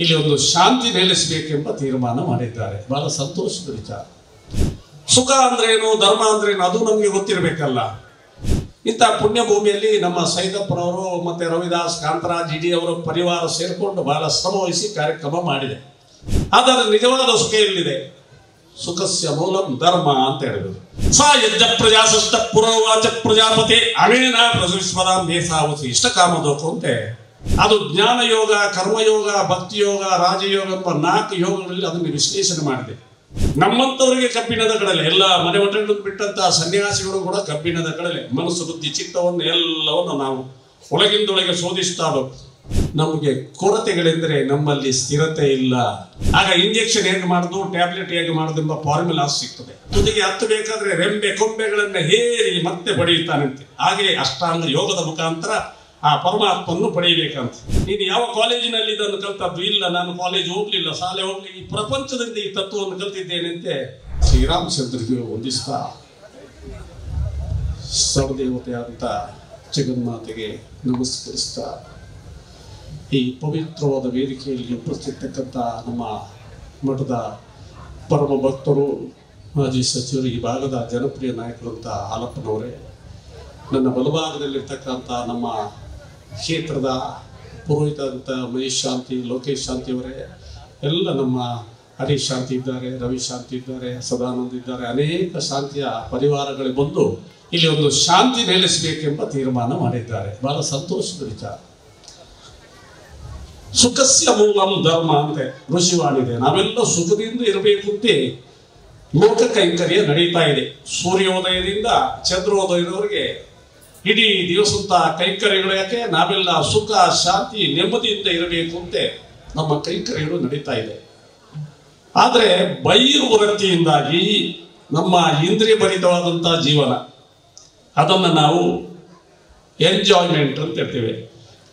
ಇಲ್ಲಿ ಒಂದು ಶಾಂತಿ ನೆಲೆಸಬೇಕೆಂಬ ತೀರ್ಮಾನ ಮಾಡಿದ್ದಾರೆ. ಬಹಳ ಸಂತೋಷದ ವಿಚಾರ. ಸುಖ ಅಂದ್ರೇನು, ಧರ್ಮ ಅಂದ್ರೇನು ಅದು ನಮಗೆ ಗೊತ್ತಿರಬೇಕಲ್ಲ. ಇಂಥ ಪುಣ್ಯ ಭೂಮಿಯಲ್ಲಿ ನಮ್ಮ ಸೈದಪ್ಪನವರು ಮತ್ತೆ ರವಿದಾಸ್ ಕಾಂತರಾಜ್ ಇಡೀ ಅವರ ಪರಿವಾರ ಸೇರಿಕೊಂಡು ಬಹಳ ಶ್ರಮ ವಹಿಸಿ ಕಾರ್ಯಕ್ರಮ ಮಾಡಿದೆ. ಆದರೆ ನಿಜವಾದ ಸುಖ ಎಲ್ಲಿದೆ? ಸುಖಸ್ಯ ಮೂಲಂ ಧರ್ಮ ಅಂತ ಹೇಳಿದ್ರು. ಸ ಯಜ್ಜ ಪ್ರಜಾಸಷ್ಟ ಪುರೋವಾಚ ಪ್ರಜಾಪತಿ ಅಮೇನ ಪ್ರಸವಿಸ್ಮರಾಂ ಮೇಸಾವಸಿ ಇಷ್ಟ ಕಾಮದೋಕು ಅಂತೆ. ಅದು ಜ್ಞಾನ ಯೋಗ, ಕರ್ಮಯೋಗ, ಭಕ್ತಿ ಯೋಗ, ರಾಜಯೋಗ ಎಂಬ 4 ಯೋಗಗಳಲ್ಲಿ ಅದನ್ನು ವಿಶ್ಲೇಷಣೆ ಮಾಡಿದೆ. ನಮ್ಮಂತವರಿಗೆ ಕಬ್ಬಿಣದ ಕಡಲೆ, ಎಲ್ಲ ಮನೆ ಮಠಗಳನ್ನು ಬಿಟ್ಟಂತಹ ಸನ್ಯಾಸಿಗಳು ಕೂಡ ಕಬ್ಬಿಣದ ಕಡಲೆ. ಮನಸ್ಸು, ಬುದ್ಧಿ, ಚಿತ್ತವನ್ನು ಎಲ್ಲವನ್ನು ನಾವು ಒಳಗಿಂದೊಳಗೆ ಶೋಧಿಸ್ತಾ ಹೋಗ್ತೀವಿ. ನಮಗೆ ಕೊರತೆಗಳೆಂದರೆ ನಮ್ಮಲ್ಲಿ ಸ್ಥಿರತೆ ಇಲ್ಲ. ಆಗ ಇಂಜೆಕ್ಷನ್ ಹೇಗೆ ಮಾಡುದು, ಟ್ಯಾಬ್ಲೆಟ್ ಹೇಗೆ ಮಾಡುದು ಎಂಬ ಫಾರ್ಮುಲಾ ಸಿಗ್ತದೆ. ತುದಿಗೆ ಹತ್ತಬೇಕಾದ್ರೆ ರೆಂಬೆ ಕೊಂಬೆಗಳನ್ನು ಹೇರಿ ಮತ್ತೆ ಪಡೆಯುತ್ತಾನಂತೆ. ಹಾಗೆ ಅಷ್ಟಾಂಗ ಯೋಗದ ಮುಖಾಂತರ ಆ ಪರಮಾತ್ಮನ್ನು ಪಡೆಯಬೇಕಂತ. ನೀನು ಯಾವ ಕಾಲೇಜಿನಲ್ಲಿ ಇದನ್ನು ಕಲ್ತದ್ದು? ಇಲ್ಲ, ನಾನು ಕಾಲೇಜ್ ಹೋಗ್ಲಿಲ್ಲ, ಶಾಲೆ ಹೋಗ್ಲಿಲ್ಲ, ಈ ಪ್ರಪಂಚದಿಂದ ಈ ತತ್ವವನ್ನು ಕಲ್ತಿದ್ದೇನೆಂತೆ ಶ್ರೀರಾಮಚಂದ್ರಿಗೆ ವಂದಿಸ್ತಾ ಸರ್ವದೇವತೆಯಾದಂಥ ಜಗನ್ಮಾತೆಗೆ ನಮಸ್ಕರಿಸ್ತಾ ಈ ಪವಿತ್ರವಾದ ವೇದಿಕೆಯಲ್ಲಿ ಉಪಸ್ಥಿತಕ್ಕಂಥ ನಮ್ಮ ಮಠದ ಪರಮ ಭಕ್ತರು, ಮಾಜಿ ಸಚಿವರು, ಈ ಭಾಗದ ಜನಪ್ರಿಯ ನಾಯಕರಂತ ಹಾಲಪ್ಪನವರೇ, ನನ್ನ ಬಲಭಾಗದಲ್ಲಿರ್ತಕ್ಕಂಥ ನಮ್ಮ ಕ್ಷೇತ್ರದ ಪುರೋಹಿತ ಅಂತ ಮಹೇಶ್ ಶಾಂತಿ, ಲೋಕೇಶ್ ಶಾಂತಿಯವರೇ, ಎಲ್ಲ ನಮ್ಮ ಹರೀಶ್ ಶಾಂತಿ ಇದ್ದಾರೆ, ರವಿ ಶಾಂತಿ ಇದ್ದಾರೆ, ಸದಾನಂದ್ ಇದ್ದಾರೆ, ಅನೇಕ ಶಾಂತಿಯ ಪರಿವಾರಗಳಿಗೆ ಬಂದು ಇಲ್ಲಿ ಒಂದು ಶಾಂತಿ ನೆಲೆಸಬೇಕೆಂಬ ತೀರ್ಮಾನ ಮಾಡಿದ್ದಾರೆ. ಬಹಳ ಸಂತೋಷದ ವಿಚಾರ. ಸುಖಸ್ಯ ಮೂಲಂ ಧರ್ಮ ಅಂತೆ ಋಷಿವಾಣಿದೆ. ನಾವೆಲ್ಲ ಸುಖದಿಂದ ಇರಬೇಕಂತೆ ಲೋಕ ಕೈಂಕರ್ಯ ನಡೀತಾ ಇದೆ. ಸೂರ್ಯೋದಯದಿಂದ ಚಂದ್ರೋದಯದವರೆಗೆ ಇಡೀ ದಿವಸದ ಕೈಂಕರ್ಯಗಳು. ಯಾಕೆ? ನಾವೆಲ್ಲ ಸುಖ, ಶಾಂತಿ, ನೆಮ್ಮದಿಯಿಂದ ಇರಬೇಕು ಅಂತೆ ನಮ್ಮ ಕೈಂಕರ್ಯಗಳು ನಡೀತಾ ಇದೆ. ಆದರೆ ಬೈರುವೃತ್ತಿಯಿಂದಾಗಿ ನಮ್ಮ ಇಂದ್ರಿಯ ಭರಿತವಾದಂತಹ ಜೀವನ, ಅದನ್ನು ನಾವು ಎಂಜಾಯ್ಮೆಂಟ್ ಅಂತ ಹೇಳ್ತೇವೆ.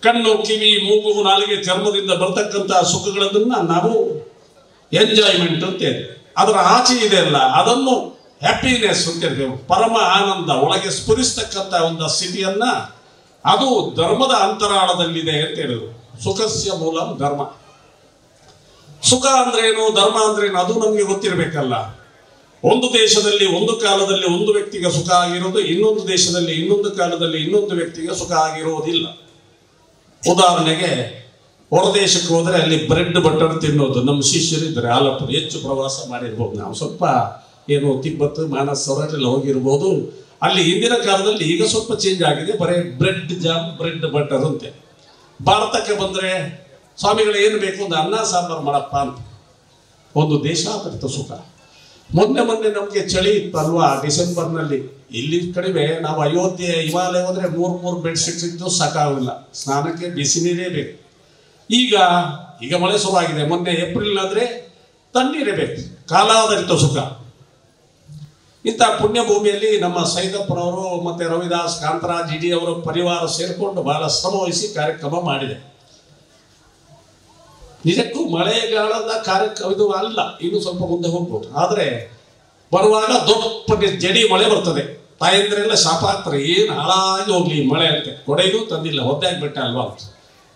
ಕಣ್ಣು, ಕಿವಿ, ಮೂಗು, ನಾಲಿಗೆ, ಚರ್ಮದಿಂದ ಬರ್ತಕ್ಕಂಥ ಸುಖಗಳನ್ನ ನಾವು ಎಂಜಾಯ್ಮೆಂಟ್ ಅಂತ ಹೇಳ್ತೇವೆ. ಅದರ ಆಚೆ ಇದೆ ಅಲ್ಲ, ಅದನ್ನು ಹ್ಯಾಪಿನೆಸ್ ಅಂತ ಹೇಳ್ತೇವೆ. ಪರಮ ಆನಂದ ಒಳಗೆ ಸ್ಫುರಿಸ್ತಕ್ಕಂಥ ಒಂದು ಸ್ಥಿತಿಯನ್ನ, ಅದು ಧರ್ಮದ ಅಂತರಾಳದಲ್ಲಿದೆ ಅಂತ ಹೇಳಿದ್ರು. ಸುಖಸ್ಯ ಮೂಲಂ ಧರ್ಮ. ಸುಖ ಅಂದ್ರೇನು, ಧರ್ಮ ಅಂದ್ರೇನು ಅದು ನಮಗೆ ಗೊತ್ತಿರಬೇಕಲ್ಲ. ಒಂದು ದೇಶದಲ್ಲಿ ಒಂದು ಕಾಲದಲ್ಲಿ ಒಂದು ವ್ಯಕ್ತಿಗೆ ಸುಖ ಆಗಿರೋದು, ಇನ್ನೊಂದು ದೇಶದಲ್ಲಿ ಇನ್ನೊಂದು ಕಾಲದಲ್ಲಿ ಇನ್ನೊಂದು ವ್ಯಕ್ತಿಗೆ ಸುಖ ಆಗಿರೋದಿಲ್ಲ. ಉದಾಹರಣೆಗೆ ಹೊರದೇಶಕ್ಕೆ ಹೋದರೆ ಅಲ್ಲಿ ಬ್ರೆಡ್ ಬಟರ್ ತಿನ್ನೋದು. ನಮ್ಮ ಶಿಷ್ಯರಿದ್ದಾರೆ, ಹಾಲಪ್ಪರು ಹೆಚ್ಚು ಪ್ರವಾಸ ಮಾಡಿರ್ಬೋದು. ನಾವು ಸ್ವಲ್ಪ ಏನು ತಿಬ್ಬತ್ತು, ಮಾನಸ್ ಅವರೆಲ್ಲ ಹೋಗಿರ್ಬೋದು. ಅಲ್ಲಿ ಹಿಂದಿನ ಕಾಲದಲ್ಲಿ, ಈಗ ಸ್ವಲ್ಪ ಚೇಂಜ್ ಆಗಿದೆ, ಬರೀ ಬ್ರೆಡ್ ಜಾಮ್, ಬ್ರೆಡ್ ಬಟರ್ ಅಂತೆ. ಭಾರತಕ್ಕೆ ಬಂದರೆ ಸ್ವಾಮಿಗಳು ಏನು ಬೇಕು, ಒಂದು ಅನ್ನ ಸಾಂಬಾರು ಮಾಡಪ್ಪ ಅಂತ. ಒಂದು ದೇಶಾದ್ರಿತ ಸುಖ. ಮೊನ್ನೆ ನಮಗೆ ಚಳಿ ಇತ್ತು ಅಲ್ವಾ, ಡಿಸೆಂಬರ್ನಲ್ಲಿ. ಇಲ್ಲಿ ಕಡಿಮೆ ನಾವು ಅಯೋಧ್ಯೆ, ಹಿಮಾಲಯ ಹೋದ್ರೆ 3 ಬೆಡ್ಶೀಟ್ಸ್ ಇದ್ದು ಸಾಕಾಗಲಿಲ್ಲ. ಸ್ನಾನಕ್ಕೆ ಬಿಸಿ ನೀರೇ ಬೇಕು. ಈಗ ಮಳೆ ಶುರುವಾಗಿದೆ. ಮೊನ್ನೆ ಏಪ್ರಿಲ್ ಆದ್ರೆ ತಣ್ಣೀರೇ ಬೇಕು. ಕಾಲಾಧಾರಿತ ಸುಖ. ಇಂಥ ಪುಣ್ಯ ಭೂಮಿಯಲ್ಲಿ ನಮ್ಮ ಸೈದಪ್ಪನವರು ಮತ್ತೆ ರವಿದಾಸ್ ಕಾಂತರಾಜ್ ಇಡೀ ಅವರ ಪರಿವಾರ ಸೇರಿಕೊಂಡು ಬಹಳ ಶ್ರಮ ವಹಿಸಿ ಕಾರ್ಯಕ್ರಮ ಮಾಡಿದೆ. ನಿಜಕ್ಕೂ ಮಳೆಗಾಲದ ಕಾರ್ಯಕ್ರಮ ಇದು ಅಲ್ಲ, ಇನ್ನು ಸ್ವಲ್ಪ ಮುಂದೆ ಹೋಗ್ಬೋದು. ಆದರೆ ಬರುವಾಗ ದೊಡ್ಡ ಜಡಿ ಮಳೆ ಬರ್ತದೆ. ತಾಯಂದ್ರೆಲ್ಲ ಶಾಪ ಆಗ್ತಾರೆ, ಏನು ಹಾಳಾಗಿ ಹೋಗ್ಲಿ ಮಳೆ ಅಂತೆ. ಕೊಡೆಗೂ ತಂದಿಲ್ಲ, ಒದ್ದಾಗ್ಬಿಟ್ಟ ಅಲ್ವಾ ಅಂತ.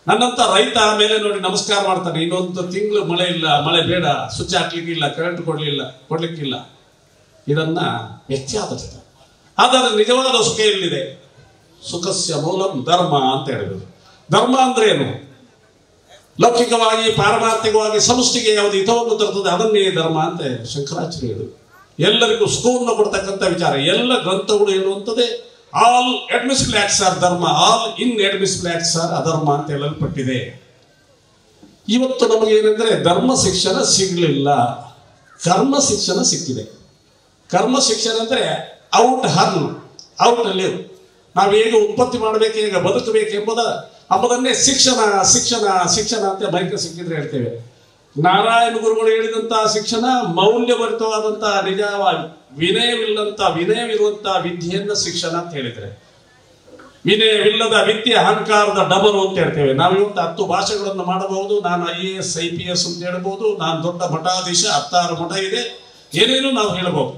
ನನ್ನಂತ ರೈತ ಆಮೇಲೆ ನೋಡಿ ನಮಸ್ಕಾರ ಮಾಡ್ತಾನೆ. ಇನ್ನೊಂದು ತಿಂಗಳು ಮಳೆ ಇಲ್ಲ, ಮಳೆ ಬೇಡ, ಸ್ವಿಚ್ ಹಾಕ್ಲಿಕ್ಕಿಲ್ಲ, ಕರೆಂಟ್ ಕೊಡ್ಲಿಕ್ಕಿಲ್ಲ. ಇದನ್ನ ವ್ಯತ್ಯಾಸ. ಆದರೆ ನಿಜವಾದ ಸುಖ ಎಲ್ಲಿದೆ? ಸುಖಸ್ಯ ಮೂಲಂ ಧರ್ಮ ಅಂತ ಹೇಳಿದ್ರು. ಧರ್ಮ ಅಂದ್ರೆ ಏನು? ಲೌಕಿಕವಾಗಿ, ಪಾರಮಾರ್ಥಿಕವಾಗಿ ಸಮಷ್ಟಿಗೆ ಯಾವುದು ಹಿತವನ್ನು ತರುತ್ತದೆ ಅದನ್ನೇ ಧರ್ಮ ಅಂತ ಶಂಕರಾಚಾರ್ಯ ಹೇಳಿದರು. ಎಲ್ಲರಿಗೂ ಸುಖವನ್ನು ಕೊಡ್ತಕ್ಕಂಥ ವಿಚಾರ. ಎಲ್ಲ ಗ್ರಂಥಗಳು ಹೇಳುವಂಥದ್ದೇ all admissible acts are dharma, all inadmissible acts are adharma ಅಂತ ಹೇಳಲ್ಪಟ್ಟಿದೆ. ಇವತ್ತು ನಮಗೇನೆಂದ್ರೆ ಧರ್ಮ ಶಿಕ್ಷಣ ಸಿಗಲಿಲ್ಲ, ಕರ್ಮ ಶಿಕ್ಷಣ ಸಿಕ್ಕಿದೆ. ಕರ್ಮ ಶಿಕ್ಷಣ ಅಂದ್ರೆ ಔಟ್ ಅಲ್ಲಿ ನಾವು ಹೇಗೆ ಉತ್ಪತ್ತಿ ಮಾಡಬೇಕು, ಹೇಗೆ ಬದುಕಬೇಕು ಎಂಬುದನ್ನೇ ಶಿಕ್ಷಣ ಅಂತ ಬೈಕ ಸಿಕ್ಕಿದ್ರೆ ಹೇಳ್ತೇವೆ. ನಾರಾಯಣ ಗುರುಗಳು ಹೇಳಿದಂತಹ ಶಿಕ್ಷಣ ಮೌಲ್ಯಭರಿತವಾದಂತಹ, ನಿಜವಾಗಿ ವಿನಯವಿರುವಂತಹ ವಿದ್ಯೆಯನ್ನ ಶಿಕ್ಷಣ ಅಂತ ಹೇಳಿದ್ರೆ, ವಿನಯವಿಲ್ಲದ ವಿದ್ಯೆ ಅಹಂಕಾರದ ಡಬರು ಅಂತ ಹೇಳ್ತೇವೆ. ನಾವು ಇವತ್ತು 10 ಭಾಷೆಗಳನ್ನು ಮಾಡಬಹುದು. ನಾನು IAS IPS ಅಂತ ಹೇಳ್ಬೋದು, ನಾನು ದೊಡ್ಡ ಮಠಾಧೀಶ, 16 ಮಠ ಇದೆ, ಏನೇನು ನಾವು ಹೇಳ್ಬೋದು.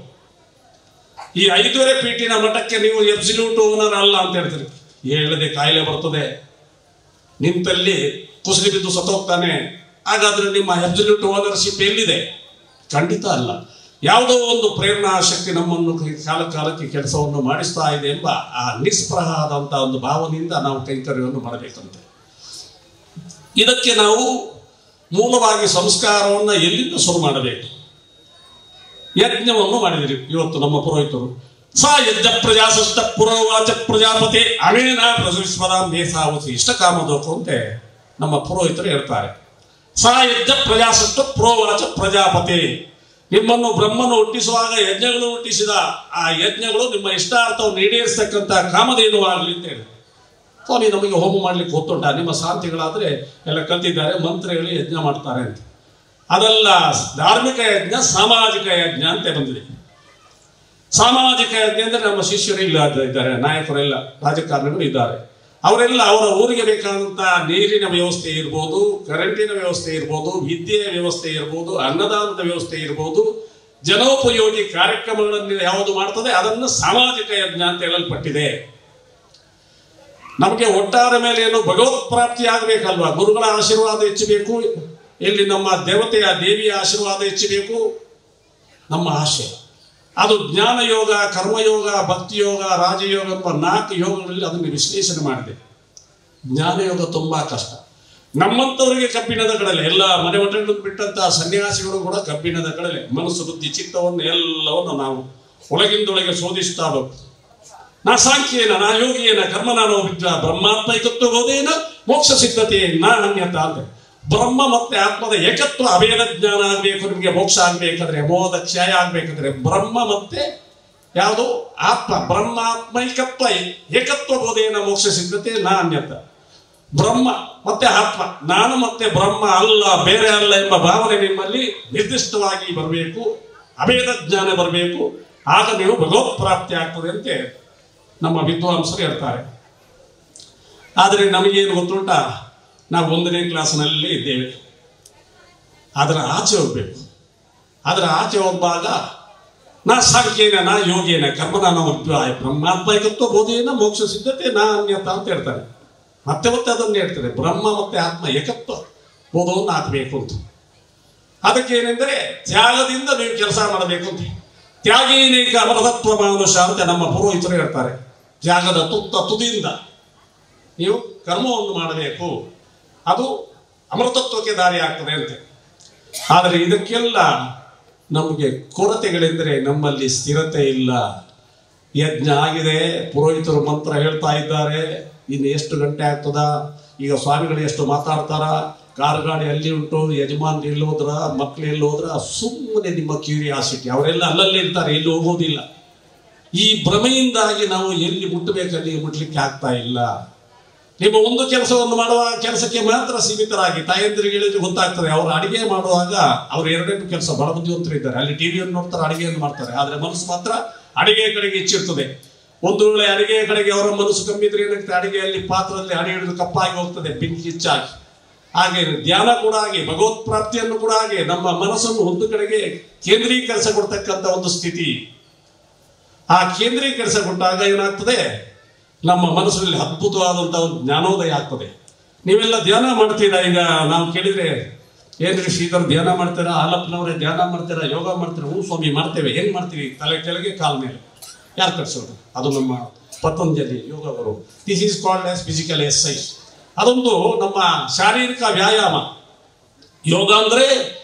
ಈ 5.5 ಫೀಟಿನ ಮಠಕ್ಕೆ ನೀವು ಎಬ್ಸಲ್ಯೂಟ್ ಓನರ್ ಅಲ್ಲ ಅಂತ ಹೇಳ್ತೀರಿ. ಹೇಳದೆ ಕಾಯಿಲೆ ಬರ್ತದೆ, ನಿಂತಲ್ಲಿ ಕುಸಿದು ಬಿದ್ದು ಸತ್ತೋಗ್ತಾನೆ, ಹಾಗಾದ್ರೆ ನಿಮ್ಮ ಅಬ್ಸಲ್ಯೂಟ್ ಓನರ್ಶಿಪ್ ಎಲ್ಲಿದೆ? ಖಂಡಿತ ಅಲ್ಲ. ಯಾವುದೋ ಒಂದು ಪ್ರೇರಣಾ ಶಕ್ತಿ ನಮ್ಮನ್ನು ಕಾಲಕ್ಕೆ ಕೆಲಸವನ್ನು ಮಾಡಿಸ್ತಾ ಇದೆ ಎಂಬ ಆ ನಿಸ್ಪೃಹವಾದಂತಹ ಒಂದು ಭಾವನೆಯಿಂದ ನಾವು ಕೈಂಕರ್ಯವನ್ನು ಮಾಡಬೇಕಂತೆ. ಇದಕ್ಕೆ ನಾವು ಮೂಲವಾಗಿ ಸಂಸ್ಕಾರವನ್ನು ಎಲ್ಲಿಂದ ಶುರು ಮಾಡಬೇಕು? ಯಜ್ಞವನ್ನು ಮಾಡಿದಿರಿ ಇವತ್ತು ನಮ್ಮ ಪುರೋಹಿತರು. ಸ ಯಜ್ಞ ಪ್ರಜಾಸಷ್ಟ ಪುರೋವಾಚ ಪ್ರಜಾಪತಿ ಅಮೇನ ಪ್ರಸವಿಸ್ವರ ಮೇಸಾವಸಿ ಇಷ್ಟ ಕಾಮದೋಕು ಅಂತೆ ನಮ್ಮ ಪುರೋಹಿತರು ಹೇಳ್ತಾರೆ. ಸ ಯಜ್ಞ ಪ್ರಜಾಸಷ್ಟ ಪುರೋವಾಚ ಪ್ರಜಾಪತಿ, ನಿಮ್ಮನ್ನು ಬ್ರಹ್ಮನು ಹುಟ್ಟಿಸುವಾಗ ಯಜ್ಞಗಳು ಹುಟ್ಟಿಸಿದ ಆ ಯಜ್ಞಗಳು ನಿಮ್ಮ ಇಷ್ಟಾರ್ಥವನ್ನು ಈಡೇರಿಸತಕ್ಕಂಥ ಕಾಮಧೇನುವಾಗಲಿ ಅಂತ ಹೇಳಿ. ಸ್ವಾಮಿ ನಮಗೆ ಹೋಮ ಮಾಡ್ಲಿಕ್ಕೆ ಗೊತ್ತುಂಟ, ನಿಮ್ಮ ಶಾಂತಿಗಳಾದ್ರೆ ಎಲ್ಲ ಕಲ್ತಿದ್ದಾರೆ, ಮಂತ್ರ ಹೇಳಿ ಯಜ್ಞ ಮಾಡ್ತಾರೆ ಅಂತ. ಅದೆಲ್ಲ ಧಾರ್ಮಿಕ ಯಜ್ಞ, ಸಾಮಾಜಿಕ ಯಜ್ಞ ಅಂತ ಬಂದಿದೆ. ಸಾಮಾಜಿಕ ಯಜ್ಞ ಅಂದ್ರೆ ನಮ್ಮ ಶಿಷ್ಯರು ಇಲ್ಲ ಇದ್ದಾರೆ, ನಾಯಕರೆಲ್ಲ ರಾಜಕಾರಣಿಗಳು ಇದ್ದಾರೆ. ಅವರೆಲ್ಲ ಅವರ ಊರಿಗೆ ಬೇಕಾದಂತ ನೀರಿನ ವ್ಯವಸ್ಥೆ ಇರ್ಬೋದು, ಕರೆಂಟಿನ ವ್ಯವಸ್ಥೆ ಇರ್ಬೋದು, ವಿದ್ಯೆಯ ವ್ಯವಸ್ಥೆ ಇರ್ಬೋದು, ಅನ್ನದಾನದ ವ್ಯವಸ್ಥೆ ಇರ್ಬೋದು, ಜನೋಪಯೋಗಿ ಕಾರ್ಯಕ್ರಮಗಳನ್ನು ಯಾವುದು ಮಾಡ್ತದೆ ಅದನ್ನು ಸಾಮಾಜಿಕ ಯಜ್ಞ ಅಂತ ಹೇಳಲ್ಪಟ್ಟಿದೆ. ನಮಗೆ ಒಟ್ಟಾರೆ ಮೇಲೆ ಏನು ಭಗವತ್ ಪ್ರಾಪ್ತಿ ಆಗಬೇಕಲ್ವಾ? ಗುರುಗಳ ಆಶೀರ್ವಾದ ಹೆಚ್ಚಬೇಕು, ಇಲ್ಲಿ ನಮ್ಮ ದೇವತೆಯ ದೇವಿಯ ಆಶೀರ್ವಾದ ಹೆಚ್ಚಬೇಕು ನಮ್ಮ ಆಶೆ. ಅದು ಜ್ಞಾನ ಯೋಗ, ಕರ್ಮಯೋಗ, ಭಕ್ತಿಯೋಗ, ರಾಜಯೋಗ ಎಂಬ 4 ಯೋಗಗಳಲ್ಲಿ ಅದನ್ನು ವಿಶ್ಲೇಷಣೆ ಮಾಡಿದೆ. ಜ್ಞಾನಯೋಗ ತುಂಬಾ ಕಷ್ಟ. ನಮ್ಮಂಥವರಿಗೆ ಕಬ್ಬಿಣದ ಕಡಲೆ, ಎಲ್ಲ ಮನೆ ಮಠಗಳನ್ನು ಬಿಟ್ಟಂತಹ ಸನ್ಯಾಸಿಗಳು ಕೂಡ ಕಬ್ಬಿಣದ ಕಡಲೆ. ಮನಸ್ಸು, ಬುದ್ಧಿ, ಚಿತ್ತವನ್ನು ಎಲ್ಲವನ್ನು ನಾವು ಒಳಗಿಂದೊಳಗೆ ಶೋಧಿಸ್ತಾ ಬೇಕು. ನಾ ಸಾಂಖ್ಯೇನ, ನಾ ಯೋಗಿಯೇನ, ಕರ್ಮನಾನೋ ವಿದ್ಯ, ಬ್ರಹ್ಮಾತ್ಮೈಕತ್ವ ಬೋಧೇನ ಮೋಕ್ಷ ಸಿದ್ಧತೆ ನಾ ಅನ್ಯತ ಅಂತ. ಬ್ರಹ್ಮ ಮತ್ತೆ ಆತ್ಮದ ಏಕತ್ವ ಅಭೇದ ಜ್ಞಾನ ಆಗ್ಬೇಕು. ನಿಮಗೆ ಮೋಕ್ಷ ಆಗ್ಬೇಕಾದ್ರೆ, ಮೋದ ಕ್ಷಯ ಆಗ್ಬೇಕಾದ್ರೆ ಬ್ರಹ್ಮ ಮತ್ತೆ ಯಾವುದು ಆತ್ಮ, ಬ್ರಹ್ಮಾತ್ಮೈಕತ್ವ ಏಕತ್ವ ಬೋಧೇನ ಮೋಕ್ಷ ಸಿದ್ಧತೆ ನಾ ಅನ್ಯತ. ಬ್ರಹ್ಮ ಮತ್ತೆ ಆತ್ಮ, ನಾನು ಮತ್ತೆ ಬ್ರಹ್ಮ ಅಲ್ಲ, ಬೇರೆ ಅಲ್ಲ ಎಂಬ ಭಾವನೆ ನಿಮ್ಮಲ್ಲಿ ನಿರ್ದಿಷ್ಟವಾಗಿ ಬರಬೇಕು, ಅಭೇದ ಜ್ಞಾನ ಬರಬೇಕು. ಆಗ ನೀವು ಭಗವತ್ ಪ್ರಾಪ್ತಿ ಆಗ್ತದೆ ಅಂತೆ ನಮ್ಮ ವಿದ್ವಾಂಸರು ಹೇಳ್ತಾರೆ. ಆದರೆ ನಮಗೇನು ಗೊತ್ತುಂಟ, ನಾವು 1ನೇ ಕ್ಲಾಸ್ನಲ್ಲಿ ಇದ್ದೇವೆ. ಅದರ ಆಚೆ ಹೋಗ್ಬೇಕು. ಅದರ ಆಚೆ ಹೋಗುವಾಗ ನಾ ಸಾಂಖ್ಯೇನ, ನಾ ಯೋಗೇನ, ಕರ್ಮನಾನ ಉದ್ವಾಯ ಬ್ರಹ್ಮಾತ್ಮೈಕತ್ವ ಬೋಧೇನ ಮೋಕ್ಷ ಸಿದ್ಧತೆ ನಾ ಅನ್ಯತ ಅಂತ ಹೇಳ್ತಾರೆ. ಮತ್ತೆ ಅದನ್ನೇ ಹೇಳ್ತಾರೆ, ಬ್ರಹ್ಮ ಮತ್ತೆ ಆತ್ಮ ಏಕತ್ವ ಬೋಧವನ್ನು ಹಾಕಬೇಕು ಅಂತ. ಅದಕ್ಕೆ ಏನೆಂದರೆ ತ್ಯಾಗದಿಂದ ನೀವು ಕೆಲಸ ಮಾಡಬೇಕು ಅಂತ. ತ್ಯಾಗೀನೇಕ ಅಮರತತ್ವ ಮಾನುಷ ಅಂತ ನಮ್ಮ ಪುರೋಹಿತರು ಹೇಳ್ತಾರೆ. ತ್ಯಾಗದ ತುದಿಯಿಂದ ನೀವು ಕರ್ಮವನ್ನು ಮಾಡಬೇಕು, ಅದು ಅಮೃತತ್ವಕ್ಕೆ ದಾರಿ ಆಗ್ತದೆ ಅಂತೆ. ಆದರೆ ಇದಕ್ಕೆಲ್ಲ ನಮಗೆ ಕೊರತೆಗಳೆಂದರೆ ನಮ್ಮಲ್ಲಿ ಸ್ಥಿರತೆ ಇಲ್ಲ. ಯಜ್ಞ ಆಗಿದೆ, ಪುರೋಹಿತರು ಮಂತ್ರ ಹೇಳ್ತಾ ಇದ್ದಾರೆ, ಇನ್ನು ಎಷ್ಟು ಗಂಟೆ ಆಗ್ತದ, ಈಗ ಸ್ವಾಮಿಗಳು ಎಷ್ಟು ಮಾತಾಡ್ತಾರ, ಕಾರು ಗಾಡಿ ಅಲ್ಲಿ ಉಂಟು, ಯಜಮಾನ್ ಎಲ್ಲಿ ಹೋದ್ರ, ಮಕ್ಳು ಎಲ್ಲಿ ಹೋದ್ರ, ಸುಮ್ಮನೆ ನಿಮ್ಮ ಕ್ಯೂರಿಯಾಸಿಟಿ. ಅವರೆಲ್ಲ ಅಲ್ಲಲ್ಲಿ ಇರ್ತಾರೆ, ಎಲ್ಲಿ ಹೋಗೋದಿಲ್ಲ. ಈ ಭ್ರಮೆಯಿಂದಾಗಿ ನಾವು ಎಲ್ಲಿ ಮುಟ್ಟಬೇಕಲ್ಲಿ ಮುಟ್ಲಿಕ್ಕೆ ಆಗ್ತಾ ಇಲ್ಲ. ನಿಮ್ಮ ಒಂದು ಕೆಲಸವನ್ನು ಮಾಡುವ ಕೆಲಸಕ್ಕೆ ಮಾತ್ರ ಸೀಮಿತರಾಗಿ ತಾಯಂದಿರಿಗೆ ಗೊತ್ತಾಗ್ತದೆ. ಅವರು ಅಡಿಗೆ ಮಾಡುವಾಗ ಅವರು 2 ಕೆಲಸ ಬಡ ಬುದ್ಧಿವಂತರು ಇದ್ದಾರೆ. ಅಲ್ಲಿ ಟಿವಿಯನ್ನು ನೋಡ್ತಾರೆ, ಅಡಿಗೆಯನ್ನು ಮಾಡ್ತಾರೆ. ಆದರೆ ಮನಸ್ಸು ಮಾತ್ರ ಅಡಿಗೆ ಕಡೆಗೆ ಹೆಚ್ಚಿರ್ತದೆ. ಒಂದು ವೇಳೆ ಅಡಿಗೆ ಕಡೆಗೆ ಅವರ ಮನಸ್ಸು ಕಮ್ಮಿದ್ರೆ ಏನಾಗ್ತದೆ, ಅಡಿಗೆಯಲ್ಲಿ ಪಾತ್ರದಲ್ಲಿ ಅಡಿ ಹಿಡಿದು ಕಪ್ಪಾಗಿ ಹೋಗ್ತದೆ, ಬೆಂಕಿ ಹೆಚ್ಚಾಗಿ. ಹಾಗೆ ಧ್ಯಾನ ಕೂಡ ಹಾಗೆ, ಭಗವತ್ ಪ್ರಾಪ್ತಿಯನ್ನು ಕೂಡ ಹಾಗೆ ನಮ್ಮ ಮನಸ್ಸನ್ನು ಒಂದು ಕಡೆಗೆ ಕೇಂದ್ರೀಕರಿಸಿಕೊಡ್ತಕ್ಕಂಥ ಒಂದು ಸ್ಥಿತಿ. ಆ ಕೇಂದ್ರೀಕರಿಸಿಕೊಟ್ಟಾಗ ಏನಾಗ್ತದೆ, ನಮ್ಮ ಮನಸ್ಸಿನಲ್ಲಿ ಅದ್ಭುತವಾದಂತಹ ಒಂದು ಜ್ಞಾನೋದಯ ಆಗ್ತದೆ. ನೀವೆಲ್ಲ ಧ್ಯಾನ ಮಾಡ್ತೀರಾ? ಈಗ ನಾವು ಕೇಳಿದ್ರೆ ಏನ್ರಿ ಶ್ರೀಧರ್ ಧ್ಯಾನ ಮಾಡ್ತೀರಾ, ಹಾಲಪ್ಪನವರೇ ಧ್ಯಾನ ಮಾಡ್ತೀರಾ, ಯೋಗ ಮಾಡ್ತೀರಾ? ಹ್ಞೂ ಸ್ವಾಮಿ ಮಾಡ್ತೇವೆ. ಹೆಂಗ್ ಮಾಡ್ತೀವಿ? ತಲೆ ಕೆಳಗೆ ಕಾಲ ಮೇಲೆ. ಯಾರು ಕಟ್ಸೋದು? ಅದು ನಮ್ಮ Patanjali yoga guru. This is called as physical exercise. ಅದೊಂದು ನಮ್ಮ ಶಾರೀರಿಕ ವ್ಯಾಯಾಮ. ಯೋಗ ಅಂದ್ರೆ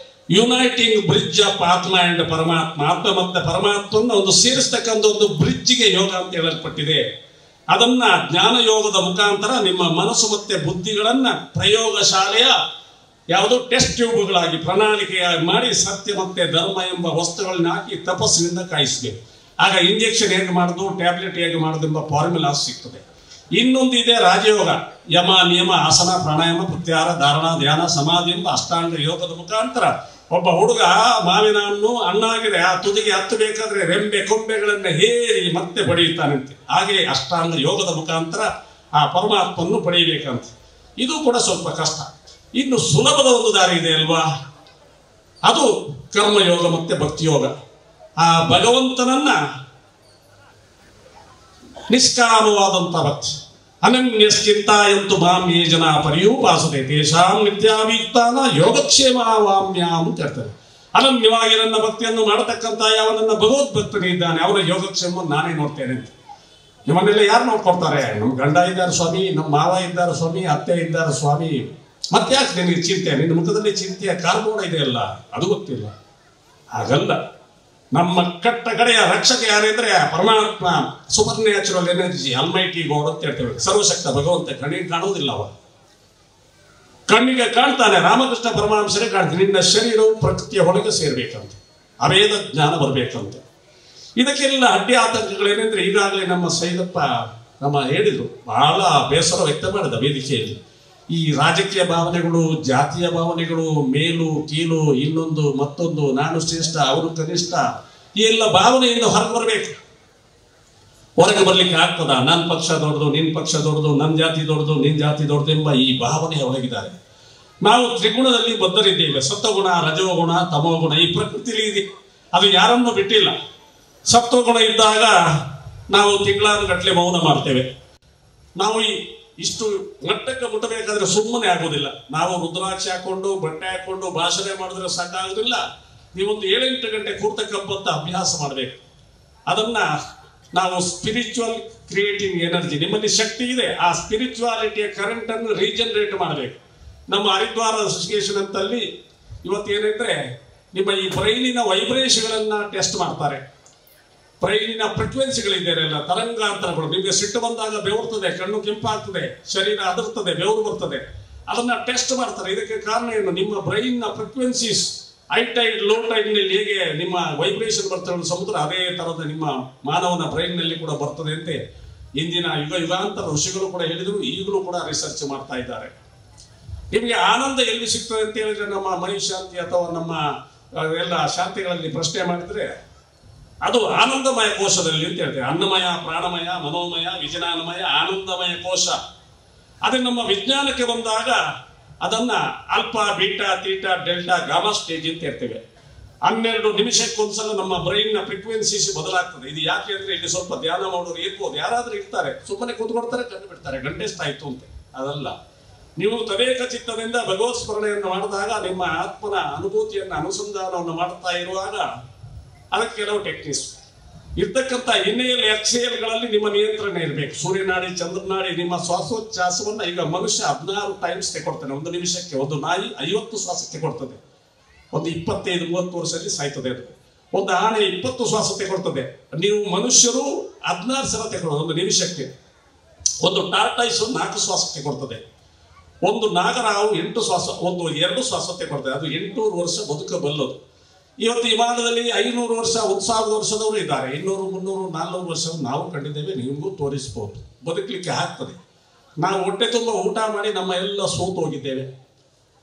uniting bridge of atma and paramatma. ಆತ್ಮ ಮತ್ತೆ ಪರಮಾತ್ಮನ ಒಂದು ಸೇರಿಸ್ತಕ್ಕಂಥ ಒಂದು ಬ್ರಿಡ್ಜ್ಗೆ ಯೋಗ ಅಂತ ಹೇಳಲ್ಪಟ್ಟಿದೆ. ಅದನ್ನ ಜ್ಞಾನ ಯೋಗದ ಮುಖಾಂತರ ನಿಮ್ಮ ಮನಸ್ಸು ಮತ್ತೆ ಬುದ್ಧಿಗಳನ್ನ ಪ್ರಯೋಗಶಾಲೆಯ ಯಾವುದೋ ಟೆಸ್ಟ್ ಟ್ಯೂಬ್ಗಳಾಗಿ ಪ್ರಣಾಳಿಕೆಯಾಗಿ ಮಾಡಿ ಸತ್ಯ ಮತ್ತೆ ಧರ್ಮ ಎಂಬ ವಸ್ತುಗಳನ್ನ ಹಾಕಿ ತಪಸ್ಸಿನಿಂದ ಕಾಯಿಸಬೇಕು. ಆಗ ಇಂಜೆಕ್ಷನ್ ಹೇಗೆ ಮಾಡುದು, ಟ್ಯಾಬ್ಲೆಟ್ ಹೇಗೆ ಮಾಡುದು ಎಂಬ ಫಾರ್ಮುಲಾ ಸಿಗ್ತದೆ. ಇನ್ನೊಂದು ಇದೆ ರಾಜಯೋಗ. ಯಮ, ನಿಯಮ, ಆಸನ, ಪ್ರಾಣಾಯಾಮ, ಪ್ರತ್ಯಾಹಾರ, ಧಾರಣ, ಧ್ಯಾನ, ಸಮಾಧಿ ಎಂಬ ಅಷ್ಟಾಂಗ ಯೋಗದ ಮುಖಾಂತರ ಒಬ್ಬ ಹುಡುಗ ಮಾವಿನ ಹಣ್ಣು ಹಣ್ಣಾಗಿದೆ, ಆ ತುದಿಗೆ ಹತ್ತಬೇಕಾದ್ರೆ ರೆಂಬೆ ಕೊಂಬೆಗಳನ್ನ ಹೇರಿ ಮತ್ತೆ ಪಡೆಯುತ್ತಾನಂತೆ. ಹಾಗೆ ಅಷ್ಟಾಂಗ ಯೋಗದ ಮುಖಾಂತರ ಆ ಪರಮಾತ್ಮನ್ನು ಪಡೆಯಬೇಕಂತ. ಇದು ಕೂಡ ಸ್ವಲ್ಪ ಕಷ್ಟ. ಇನ್ನು ಸುಲಭದ ಒಂದು ದಾರಿ ಇದೆ ಅಲ್ವಾ, ಅದು ಕರ್ಮಯೋಗ ಮತ್ತೆ ಭಕ್ತಿಯೋಗ. ಆ ಭಗವಂತನನ್ನ ನಿಷ್ಕಾಮವಾದಂಥ ಭಕ್ತಿ, ಅನನ್ಯಶ್ಚಿಂತಾಯಂತು ಮಾಂ ಯೇ ಜನ ಪರ್ಯೂಪಾಸತೆ ತೇಷಾಂ ನಿತ್ಯಾಭಿಯುಕ್ತಾನ ಯೋಗಕ್ಷೇಮಾವಾಮ್ಯಾಂ ಅಂತ ಹೇಳ್ತಾರೆ. ಅನನ್ಯವಾಗಿ ನನ್ನ ಭಕ್ತಿಯನ್ನು ಮಾಡತಕ್ಕಂಥ ಯಾವ ನನ್ನ ಭಗವದ್ಭಕ್ತನಿದ್ದಾನೆ ಅವರ ಯೋಗಕ್ಷೇಮವನ್ನು ನಾನೇ ನೋಡ್ತೇನೆ ಅಂತ. ನಿಮ್ಮನ್ನೆಲ್ಲ ಯಾರು ನೋಡ್ಕೊಡ್ತಾರೆ? ನಮ್ಮ ಗಂಡ ಇದ್ದಾರೆ ಸ್ವಾಮಿ, ನಮ್ಮ ಮಾವ ಇದ್ದಾರೆ ಸ್ವಾಮಿ, ಅತ್ತೆ ಇದ್ದಾರೆ ಸ್ವಾಮಿ, ಮತ್ತೆ ಯಾಕೆ ನಿನಗೆ ಚಿಂತೆ? ನಿನ್ನ ಮುಖದಲ್ಲಿ ಚಿಂತೆಯ ಕಾರ್ಬೋಣ ಇದೆಯಲ್ಲ, ಅದು ಗೊತ್ತಿಲ್ಲ. ಹಾಗಲ್ಲ, ನಮ್ಮ ಕಟ್ಟ ಕಡೆಯ ರಕ್ಷಕ ಯಾರಿದ್ರೆ ಪರಮಾತ್ಮ, ಸೂಪರ್ ನ್ಯಾಚುರಲ್ ಎನರ್ಜಿ, ಅಲ್ಮೈಟಿ ಗಾಡ್ ಅಂತ ಹೇಳ್ತೇವೆ. ಸರ್ವಶಕ್ತ ಭಗವಂತ. ಕಣ್ಣಿಗೆ ಕಾಣುವುದಿಲ್ಲ, ಅವ ಕಣ್ಣಿಗೆ ಕಾಣ್ತಾನೆ. ರಾಮಕೃಷ್ಣ ಪರಮಹಂಸರೇ ಕಾಣ್ತಾನೆ. ನಿನ್ನ ಶರೀರವು ಪ್ರಕೃತಿಯ ಒಳಗೆ ಸೇರ್ಬೇಕಂತ, ಅವೇದ ಜ್ಞಾನ ಬರ್ಬೇಕಂತೆ. ಇದಕ್ಕೆಲ್ಲ ಅಡ್ಡಿ ಆತಂಕಗಳೇನೆಂದ್ರೆ ಈಗಾಗಲೇ ನಮ್ಮ ಸೈದಪ್ಪ ಹೇಳಿದ್ರು, ಬಹಳ ಬೇಸರ ವ್ಯಕ್ತ ಮಾಡಿದ ವೇದಿಕೆಯಲ್ಲಿ. ಈ ರಾಜಕೀಯ ಭಾವನೆಗಳು, ಜಾತಿಯ ಭಾವನೆಗಳು, ಮೇಲು ಕೀಲು, ಇನ್ನೊಂದು ಮತ್ತೊಂದು, ನಾನು ಶ್ರೇಷ್ಠ ಅವರು ಕನಿಷ್ಠ, ಈ ಎಲ್ಲ ಭಾವನೆಯಿಂದ ಹೊರಗೆ ಬರಬೇಕು. ಹೊರಗೆ ಬರ್ಲಿಕ್ಕೆ ಆಗ್ತದ? ನನ್ನ ಪಕ್ಷ ದೊಡ್ಡದು, ನಿನ್ನ ಪಕ್ಷ ದೊಡ್ಡದು, ನನ್ನ ಜಾತಿ ದೊಡ್ಡದು, ನಿನ್ನ ಜಾತಿ ದೊಡ್ಡದು ಎಂಬ ಈ ಭಾವನೆ ಒಳಗಿದ್ದಾರೆ. ನಾವು ತ್ರಿಗುಣದಲ್ಲಿ ಬದ್ಧರಿದ್ದೇವೆ. ಸತ್ವಗುಣ, ರಜೋಗುಣ, ತಮೋಗುಣ ಈ ಪ್ರಕೃತಿಲಿ ಇದೆ, ಅದು ಯಾರನ್ನು ಬಿಟ್ಟಿಲ್ಲ. ಸತ್ವಗುಣ ಇದ್ದಾಗ ನಾವು ತಿಂಗಳಾನುಗಟ್ಟಲೆ ಮೌನ ಮಾಡ್ತೇವೆ. ನಾವು ಇಷ್ಟು ಮಟ್ಟಕ್ಕೆ ಮುಟ್ಟಬೇಕಾದ್ರೆ ಸುಮ್ಮನೆ ಆಗೋದಿಲ್ಲ. ನಾವು ರುದ್ರಾಕ್ಷಿ ಹಾಕೊಂಡು, ಬಟ್ಟೆ ಹಾಕೊಂಡು ಭಾಷಣೆ ಮಾಡಿದ್ರೆ ಸಾಕಾಗೋದಿಲ್ಲ. ನೀವೊಂದು 7-8 ಗಂಟೆ ಕೂರ್ತಕ್ಕಂಥ ಅಭ್ಯಾಸ ಮಾಡಬೇಕು. ಅದನ್ನ ನಾವು ಸ್ಪಿರಿಚುವಲ್ ಕ್ರಿಯೇಟಿಂಗ್ ಎನರ್ಜಿ, ನಿಮ್ಮಲ್ಲಿ ಶಕ್ತಿ ಇದೆ, ಆ ಸ್ಪಿರಿಚುವಾಲಿಟಿಯ ಕರೆಂಟ್ ಅನ್ನು ರೀಜನರೇಟ್ ಮಾಡಬೇಕು. ನಮ್ಮ ಹರಿದ್ವಾರ ಅಸೋಸಿಯೇಷನ್ ಅಂತಲ್ಲಿ ಇವತ್ತೇನೆಂದ್ರೆ ನಿಮ್ಮ ಈ ಬ್ರೈನಿನ ವೈಬ್ರೇಷನ್ಗಳನ್ನ ಟೆಸ್ಟ್ ಮಾಡ್ತಾರೆ. ಬ್ರೈನಿನ ಫ್ರೀಕ್ವೆನ್ಸಿಗಳಿದೆಯಲ್ಲ, ತರಂಗಾಂತರಗಳು. ನಿಮಗೆ ಸಿಟ್ಟು ಬಂದಾಗ ಬೆವರ್ತದೆ, ಕಣ್ಣು ಕೆಂಪಾಗ್ತದೆ, ಶರೀರ ಅದರ್ತದೆ, ಬೆವರು ಬರ್ತದೆ, ಅದನ್ನ ಟೆಸ್ಟ್ ಮಾಡ್ತಾರೆ. ಇದಕ್ಕೆ ಕಾರಣ ಏನು? ನಿಮ್ಮ ಬ್ರೈನ್ನ frequencies high tide, low tide ನಲ್ಲಿ ಹೇಗೆ ನಿಮ್ಮ ವೈಬ್ರೇಷನ್ ಬರ್ತದೆ ಸಮುದ್ರ, ಅದೇ ತರದ ನಿಮ್ಮ ಮಾನವನ ಬ್ರೈನ್ ನಲ್ಲಿ ಕೂಡ ಬರ್ತದೆ ಅಂತ ಇಂದಿನ ಯುಗಾಂತರ ಋಷಿಗಳು ಕೂಡ ಹೇಳಿದ್ರು. ಈಗಲೂ ಕೂಡ ರಿಸರ್ಚ್ ಮಾಡ್ತಾ ಇದ್ದಾರೆ. ನಿಮಗೆ ಆನಂದ ಎಲ್ಲಿ ಸಿಗ್ತದೆ ಅಂತ ಹೇಳಿದ್ರೆ, ನಮ್ಮ ಮೈಶಾಂತಿ ಅಥವಾ ನಮ್ಮ ಎಲ್ಲ ಶಾಂತಿಗಳಲ್ಲಿ ಪ್ರಶ್ನೆ ಮಾಡಿದ್ರೆ ಅದು ಆನಂದಮಯ ಕೋಶದಲ್ಲಿ ಅಂತ ಹೇಳ್ತೇವೆ. ಅನ್ನಮಯ, ಪ್ರಾಣಮಯ, ಮನೋಮಯ, ವಿಜ್ಞಾನಮಯ, ಆನಂದಮಯ ಕೋಶ. ಅದೇ ನಮ್ಮ ವಿಜ್ಞಾನಕ್ಕೆ ಬಂದಾಗ ಅದನ್ನ alpha, beta, theta, delta, gamma stage ಅಂತ ಹೇಳ್ತೇವೆ. 12 ನಿಮಿಷಕ್ಕೊಂದ್ಸಲ ನಮ್ಮ ಬ್ರೈನ್ನ ಫ್ರೀಕ್ವೆನ್ಸೀಸ್ ಬದಲಾಗ್ತದೆ. ಇದು ಯಾಕೆ ಅಂದ್ರೆ ಇಲ್ಲಿ ಸ್ವಲ್ಪ ಧ್ಯಾನ ಮಾಡೋರು ಇರ್ಬೋದು, ಯಾರಾದ್ರೂ ಇರ್ತಾರೆ, ಸುಮ್ಮನೆ ಕೂತ್ಕೊಡ್ತಾರೆ, ಕಂಡು ಬಿಡ್ತಾರೆ, ಗಂಟೆ ಎಷ್ಟಾಯ್ತು ಅಂತ. ಅದಲ್ಲ, ನೀವು ತದೇಕ ಚಿತ್ತದಿಂದ ಭಗವತ್ ಸ್ಮರಣೆಯನ್ನು ಮಾಡಿದಾಗ, ನಿಮ್ಮ ಆತ್ಮನ ಅನುಭೂತಿಯನ್ನು, ಅನುಸಂಧಾನವನ್ನು ಮಾಡ್ತಾ ಇರುವಾಗ ಅದಕ್ಕೆ ಕೆಲವು ಟೆಕ್ನಿಕ್ಸ್ ಇರ್ತಕ್ಕಂಥ ಇನ್ನೇಲ್ ಎಕ್ಸೇಲ್ಗಳಲ್ಲಿ ನಿಮ್ಮ ನಿಯಂತ್ರಣ ಇರಬೇಕು. ಸೂರ್ಯನಾಡಿ, ಚಂದ್ರನಾಡಿ, ನಿಮ್ಮ ಶ್ವಾಸೋಚ್ಛ್ವಾಸವನ್ನ ಈಗ ಮನುಷ್ಯ 16 ಟೈಮ್ಸ್ ತೆಕೊಡ್ತಾನೆ. 1 ನಿಮಿಷಕ್ಕೆ. ಒಂದು ನಾಯಿ 50 ಶ್ವಾಸ ತೆಕೊಡ್ತದೆ. ಒಂದು 25-30 ವರ್ಷದಲ್ಲಿ ಸಾಯ್ತದೆ ಅದು. ಒಂದು ಆನೆ 20 ಶ್ವಾಸ ತೆಕೊಡ್ತದೆ. ನೀವು ಮನುಷ್ಯರು 16 ಸಲ ತೆಕೊಡೋದು 1 ನಿಮಿಷಕ್ಕೆ. ಒಂದು ಟಾರ್ಟೈಸ್ 4 ಶ್ವಾಸ ತೆಕೊಡ್ತದೆ. ಒಂದು ನಾಗರಾವು 8 ಶ್ವಾಸ, 2 ಶ್ವಾಸ ತೆಕೊಡ್ತದೆ. ಅದು 800 ವರ್ಷ ಬದುಕಬಲ್ಲದು. ಇವತ್ತು ಹಿಮಾಲಯದಲ್ಲಿ 500 ವರ್ಷ, 1000 ವರ್ಷದವರು ಇದ್ದಾರೆ. 200, 300, 400 ವರ್ಷ ನಾವು ಕಂಡಿದ್ದೇವೆ. ನಿಮಗೂ ತೋರಿಸ್ಬೋದು, ಬದುಕಲಿಕ್ಕೆ ಆಗ್ತದೆ. ನಾವು ಹೊಟ್ಟೆ ತುಂಬ ಊಟ ಮಾಡಿ ನಮ್ಮ ಎಲ್ಲ ಸೋತು ಹೋಗಿದ್ದೇವೆ.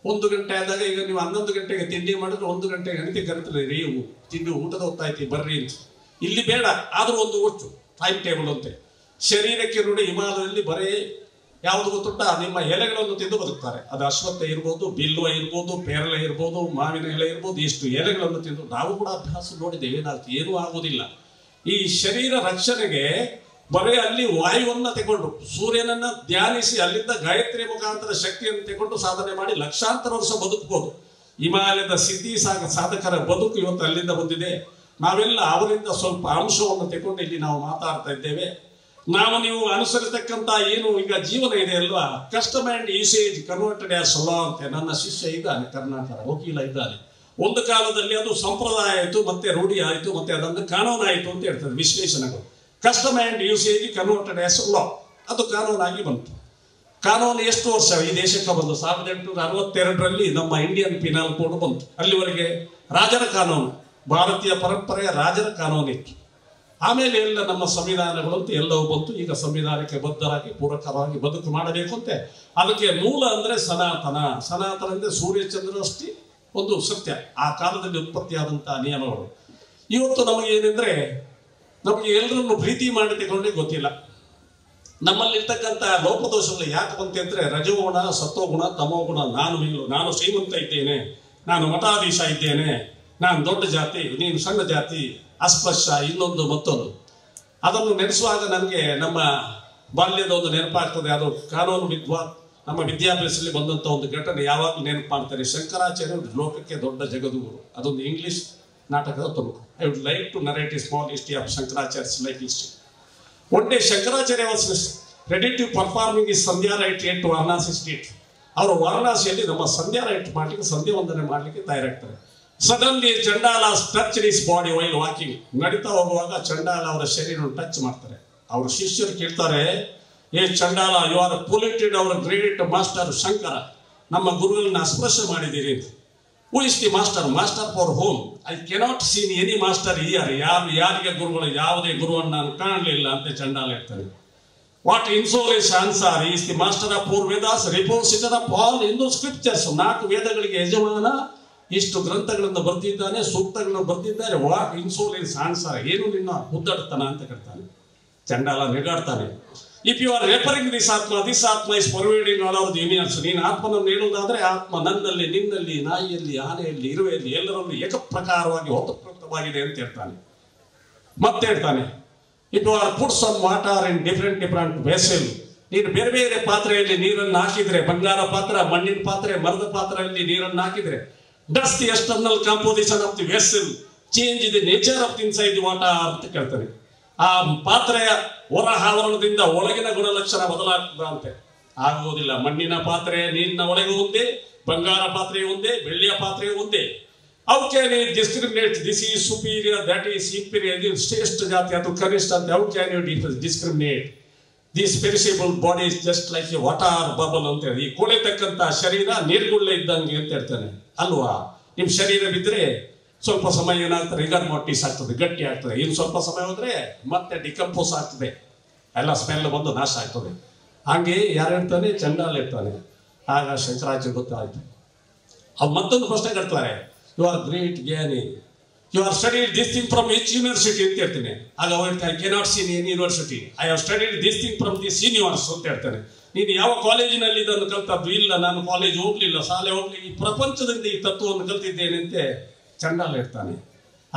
1 ಗಂಟೆ ಆದಾಗ, ಈಗ ನೀವು 11 ಗಂಟೆಗೆ ತಿಂಡಿ ಮಾಡಿದ್ರೆ 1 ಗಂಟೆಗೆ ಗಣಿತ ಕರಿತಾರೆ, ನೀವು ತಿಂಡಿ ಊಟದ ಹೊತ್ತಾಯ್ತಿ ಬರ್ರಿ ಅಂತ. ಇಲ್ಲಿ ಬೇಡ, ಆದ್ರೂ ಒಂದು ಒಟ್ಟು ಟೈಮ್ ಟೇಬಲ್ ಅಂತೆ. ಶರೀರಕ್ಕೆ ನೋಡಿ, ಹಿಮಾಲಯದಲ್ಲಿ ಬರೇ ಯಾವುದು ಗೊತ್ತುಂಟ, ನಿಮ್ಮ ಎಲೆಗಳನ್ನು ತಿಂದು ಬದುಕ್ತಾರೆ. ಅದು ಅಶ್ವತ್ಥ ಇರ್ಬೋದು, ಬಿಲ್ವ ಇರ್ಬೋದು, ಪೇರಳೆ ಇರ್ಬೋದು, ಮಾವಿನ ಎಲೆ ಇರ್ಬೋದು, ಇಷ್ಟು ಎಲೆಗಳನ್ನು ತಿಂದು ನಾವು ಕೂಡ ಅಭ್ಯಾಸ ನೋಡಿದ್ದೇವೆ. ಏನಾಗ್ತದೆ? ಏನೂ ಆಗುವುದಿಲ್ಲ. ಈ ಶರೀರ ರಕ್ಷಣೆಗೆ ಬರೇ ಅಲ್ಲಿ ವಾಯುವನ್ನ ತಗೊಂಡು, ಸೂರ್ಯನನ್ನ ಧ್ಯಾನಿಸಿ, ಅಲ್ಲಿಂದ ಗಾಯತ್ರಿ ಮುಖಾಂತರ ಶಕ್ತಿಯನ್ನು ತಗೊಂಡು ಸಾಧನೆ ಮಾಡಿ ಲಕ್ಷಾಂತರ ವರ್ಷ ಬದುಕಬಹುದು. ಹಿಮಾಲಯದ ಸಿದ್ಧಿ ಸಾಧಕರ ಬದುಕು ಇವತ್ತು ಅಲ್ಲಿಂದ ಬಂದಿದೆ. ನಾವೆಲ್ಲ ಅವರಿಂದ ಸ್ವಲ್ಪ ಅಂಶವನ್ನು ತಗೊಂಡು ಇಲ್ಲಿ ನಾವು ಮಾತಾಡ್ತಾ ಇದ್ದೇವೆ. ನಾವು ನೀವು ಅನುಸರಿಸತಕ್ಕಂತ ಏನು ಈಗ ಜೀವನ ಇದೆ ಅಲ್ವಾ, custom and usage converted as law ಅಂತ. ನನ್ನ ಶಿಷ್ಯ ಇದ್ದಾನೆ, ಕರ್ನಾಟಕ ವಕೀಲ ಇದ್ದಾನೆ. ಒಂದು ಕಾಲದಲ್ಲಿ ಅದು ಸಂಪ್ರದಾಯ ಆಯಿತು, ಮತ್ತೆ ರೂಢಿ ಆಯಿತು, ಮತ್ತೆ ಅದನ್ನು ಕಾನೂನು ಆಯಿತು ಅಂತ ಹೇಳ್ತಾರೆ ವಿಶ್ಲೇಷಣೆಗಳು. Custom and usage converted as law, ಅದು ಕಾನೂನಾಗಿ ಬಂತು. ಕಾನೂನು ಎಷ್ಟು ವರ್ಷ ಈ ದೇಶಕ್ಕೆ ಬಂದು? 1862ರಲ್ಲಿ ನಮ್ಮ ಇಂಡಿಯನ್ ಪಿನಲ್ ಕೋಡ್ ಬಂತು. ಅಲ್ಲಿವರೆಗೆ ರಾಜರ ಕಾನೂನು, ಭಾರತೀಯ ಪರಂಪರೆಯ ರಾಜರ ಕಾನೂನು ಇತ್ತು. ಆಮೇಲೆ ಎಲ್ಲ ನಮ್ಮ ಸಂವಿಧಾನಗಳಂತೂ ಎಲ್ಲವೂ ಬಂತು. ಈಗ ಸಂವಿಧಾನಕ್ಕೆ ಬದ್ಧರಾಗಿ ಪೂರಕವಾಗಿ ಬದುಕು ಮಾಡಬೇಕು ಅಂತೆ. ಅದಕ್ಕೆ ಮೂಲ ಅಂದ್ರೆ ಸನಾತನ. ಸನಾತನ ಅಂದ್ರೆ ಸೂರ್ಯಚಂದ್ರಷ್ಟೇ ಒಂದು ಸತ್ಯ, ಆ ಕಾಲದಲ್ಲಿ ಉತ್ಪತ್ತಿಯಾದಂತಹ ನಿಯಮಗಳು. ಇವತ್ತು ನಮಗೆ ಏನೆಂದ್ರೆ, ನಮಗೆ ಎಲ್ಲರನ್ನು ಪ್ರೀತಿ ಮಾಡಿ ತಗೊಂಡೇ ಗೊತ್ತಿಲ್ಲ. ನಮ್ಮಲ್ಲಿರ್ತಕ್ಕಂಥ ಲೋಪದೋಷಗಳು ಯಾಕೆ ಬಂತೆ ಅಂದ್ರೆ, ರಜೋಗುಣ, ಸತ್ವಗುಣ, ತಮೋಗುಣ. ನಾನು ಮೇಲು, ನಾನು ಶ್ರೀಮಂತ ಇದ್ದೇನೆ, ನಾನು ಮಠಾಧೀಶ ಇದ್ದೇನೆ, ನಾನು ದೊಡ್ಡ ಜಾತಿ, ನೀನು ಸಣ್ಣ ಜಾತಿ, ಅಸ್ಪೃಶ್ಯ, ಇನ್ನೊಂದು ಮತ್ತೊಂದು. ಅದನ್ನು ನೆನೆಸುವಾಗ ನನಗೆ ನಮ್ಮ ಬಾಲ್ಯದ ಒಂದು ನೆನಪಾಗ್ತದೆ. ಅದು ಕಾನೂನು ನಮ್ಮ ವಿದ್ಯಾಭ್ಯಾಸದಲ್ಲಿ ಬಂದಂಥ ಒಂದು ಘಟನೆ ಯಾವಾಗಲೂ ನೆನಪು ಮಾಡ್ತಾರೆ. ಶಂಕರಾಚಾರ್ಯ ಲೋಕಕ್ಕೆ ದೊಡ್ಡ ಜಗದ್ಗುರು. ಅದೊಂದು ಇಂಗ್ಲಿಷ್ ನಾಟಕದ ತುಣುಕು. I would like to narrate a small history of Shankaracharya's life history. One day Shankaracharya was ready to performing his sandhya rite to Varanasi street. ಅವರು ವಾರಣಾಸಿಯಲ್ಲಿ ನಮ್ಮ ಸಂಧ್ಯಾ ರೈಟ್ ಮಾಡಲಿಕ್ಕೆ, ಸಂಧ್ಯಾ ವಂದನೆ ಮಾಡಲಿಕ್ಕೆ ತಯಾರಾಗ್ತಾರೆ. Suddenly chandala touch his body while walking. ನಡೀತಾ ಹೋಗುವಾಗ ಚಂಡಾಲ ಅವರ ಶರೀರವನ್ನು ಟಚ್ ಮಾಡ್ತಾರೆ. ಅವ್ರ ಶಿಷ್ಯರು ಕೇಳ್ತಾರೆ, ಏ chandala, you are polluted our great master Shankara. ನಮ್ಮ ಗುರುಗಳನ್ನ ಸ್ಪರ್ಶ ಮಾಡಿದ್ದೀರಿ. Who is the master? Master for whom? I cannot seen any master here. ಯಾರಿಗೆ ಗುರುಗಳು? ಯಾವುದೇ ಗುರುವನ್ನು ನಾನು ಕಾಣಲಿಲ್ಲ ಅಂತ ಚಂಡಾಲ ಹೇಳ್ತಾರೆ. What insolence answer? Is the master of four Vedas, repository of all Hindu scriptures. 4 ವೇದಗಳಿಗೆ ಯಜಮಾನ, ಇಷ್ಟು ಗ್ರಂಥಗಳನ್ನು ಬರೆದಿದ್ದಾನೆ, ಸೂಕ್ತಗಳನ್ನು ಬರೆದಿದ್ದಾರೆ. What insolence answer? ಏನು ನಿನ್ನ ಉದ್ದಡ್ತಾನ ಅಂತ ಕೇಳ್ತಾನೆ. ಚಂಡಾಲ ನೆಗಾಡ್ತಾನೆ. If you are referring this atma is pervading all over the universe. ನೀನು ಆತ್ಮನನ್ನು ಹೇಳುವುದಾದ್ರೆ ಆತ್ಮ ನನ್ನಲ್ಲಿ, ನಿನ್ನಲ್ಲಿ, ನಾಯಿಯಲ್ಲಿ, ಆನೆಯಲ್ಲಿ, ಇರುವೆಯಲ್ಲಿ, ಎಲ್ಲರಲ್ಲಿ ಏಕಪ್ರಕಾರವಾಗಿ ಹೊತ್ತುಪ್ರಕೃತವಾಗಿದೆ ಅಂತ ಹೇಳ್ತಾನೆ. ಮತ್ತೆ ಹೇಳ್ತಾನೆ, it or put some water in different vessel. ನೀನು ಬೇರೆ ಬೇರೆ ಪಾತ್ರೆಯಲ್ಲಿ ನೀರನ್ನು ಹಾಕಿದ್ರೆ, ಬಂಗಾರ ಪಾತ್ರ, ಮಣ್ಣಿನ ಪಾತ್ರೆ, ಮರದ ಪಾತ್ರೆಯಲ್ಲಿ ನೀರನ್ನು ಹಾಕಿದ್ರೆ, does the external composition of the vessel change the nature of inside the water ಅಂತ ಕೇಳ್ತಾನೆ. ಆ ಪಾತ್ರೆಯ ಹೊರ ಆವರಣದಿಂದ ಒಳಗಿನ ಗುಣಲಕ್ಷಣ ಬದಲಾಗ್ತದ ಅಂತೆ. ಆಗುವುದಿಲ್ಲ. ಮಣ್ಣಿನ ಪಾತ್ರೆ ನೀರಿನ ಒಳಗೆ ಒಂದೇ, ಬಂಗಾರ ಪಾತ್ರೆ ಒಂದೇ, ಬೆಳ್ಳಿಯ ಪಾತ್ರೆ ಒಂದೇ. How can you discriminate? This is superior, that is inferior. ಇದು ಶ್ರೇಷ್ಠ ಜಾತಿ, ಅದು ಕನಿಷ್ಠ ಅಂತ. How can you discriminate? This perishable body is just like a water bubble ಅಂತ ಹೇಳಿ. ಈ ಕೊಳೆತಕ್ಕಂಥ ಶರೀರ ನೀರ್ಗುಳ್ಳೆ ಇದ್ದಂಗೆ ಅಂತ ಹೇಳ್ತಾನೆ. ಅಲ್ವಾ? ನಿಮ್ಮ ಶರೀರ ಬಿದ್ದರೆ ಸ್ವಲ್ಪ ಸಮಯ ಏನಾಗ್ತದೆ, ರಿಗರ್ ಮಾರ್ಟಿಸ್ ಆಗ್ತದೆ, ಗಟ್ಟಿ ಆಗ್ತದೆ. ಇನ್ನು ಸ್ವಲ್ಪ ಸಮಯ ಹೋದ್ರೆ ಮತ್ತೆ ಡಿಕಂಪೋಸ್ ಆಗ್ತದೆ, ಎಲ್ಲ ಸ್ಮೆಲ್ ಬಂದು ನಾಶ ಆಗ್ತದೆ. ಹಾಗೆ ಯಾರು ಹೇಳ್ತಾನೆ? ಚಂಡಾಲ ಹೇಳ್ತಾನೆ. ಆಗ ಶಂಕರಾಚಾರ್ಯ ಗೊತ್ತಾಯ್ತು. ಅವ್ರು ಮತ್ತೊಂದು ಪ್ರಶ್ನೆ ಕೇಳ್ತಾರೆ, you are great jnani, you are studied this thing from which university ಅಂತ ಹೇಳ್ತೀನಿ. ಆಗ ಹೇಳ್ತಾನೆ, I cannot seen any university, I have studied this thing from this universe ಅಂತ ಹೇಳ್ತಾನೆ. ನೀನು ಯಾವ ಕಾಲೇಜಿನಲ್ಲಿ ಇದನ್ನು ಕಲ್ತದ್ದು? ಇಲ್ಲ, ನಾನು ಕಾಲೇಜ್ ಹೋಗ್ಲಿಲ್ಲ, ಶಾಲೆ ಹೋಗ್ಲಿಲ್ಲ, ಈ ಪ್ರಪಂಚದಿಂದ ಈ ತತ್ವವನ್ನು ಕಲ್ತಿದ್ದೇನೆ ಅಂತ ಚಂಡಾಲ ಹೇಳ್ತಾನೆ.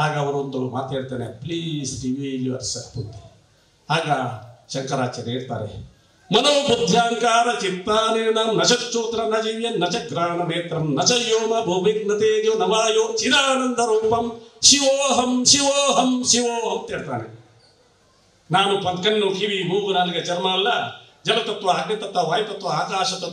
ಆಗ ಅವರೊಂದು ಮಾತು ಹೇಳ್ತಾನೆ, ಪ್ಲೀಸ್ ರಿವೀಲ್ ಯುವರ್ ಸೆಲ್ಫ್. ಆಗ ಶಂಕರಾಚಾರ್ಯ ಹೇಳ್ತಾರೆ, ಮನೋಬುದ್ಧ್ಯಾಂಕಾರ ಚಿತ್ತಾನೇನ ನಚೋತ್ರ ನ ಜೀವ್ಯ ನಚ ಗ್ರಾಣ ನೇತ್ರಂ ನಚ ಯೋಮ ಭೂಮಿಗ್ನ ತೇಜೋ ನವಾಯೋ ಚಿದಾನಂದ ರೂಪಂ ಶಿವೋಹಂ ಶಿವೋಹಂ ಶಿವೋಹಂ ಅಂತ ಹೇಳ್ತಾನೆ. ನಾನು ಕಣ್ಣು, ಕಿವಿ, ಮೂಗು, ನಾಲಿಗೆ, ಚರ್ಮ ಅಲ್ಲ. ಜಲತತ್ವ, ಅಗ್ನಿತತ್ವ, ವಾಯುತತ್ವ, ಆಕಾಶ ತತ್ವ,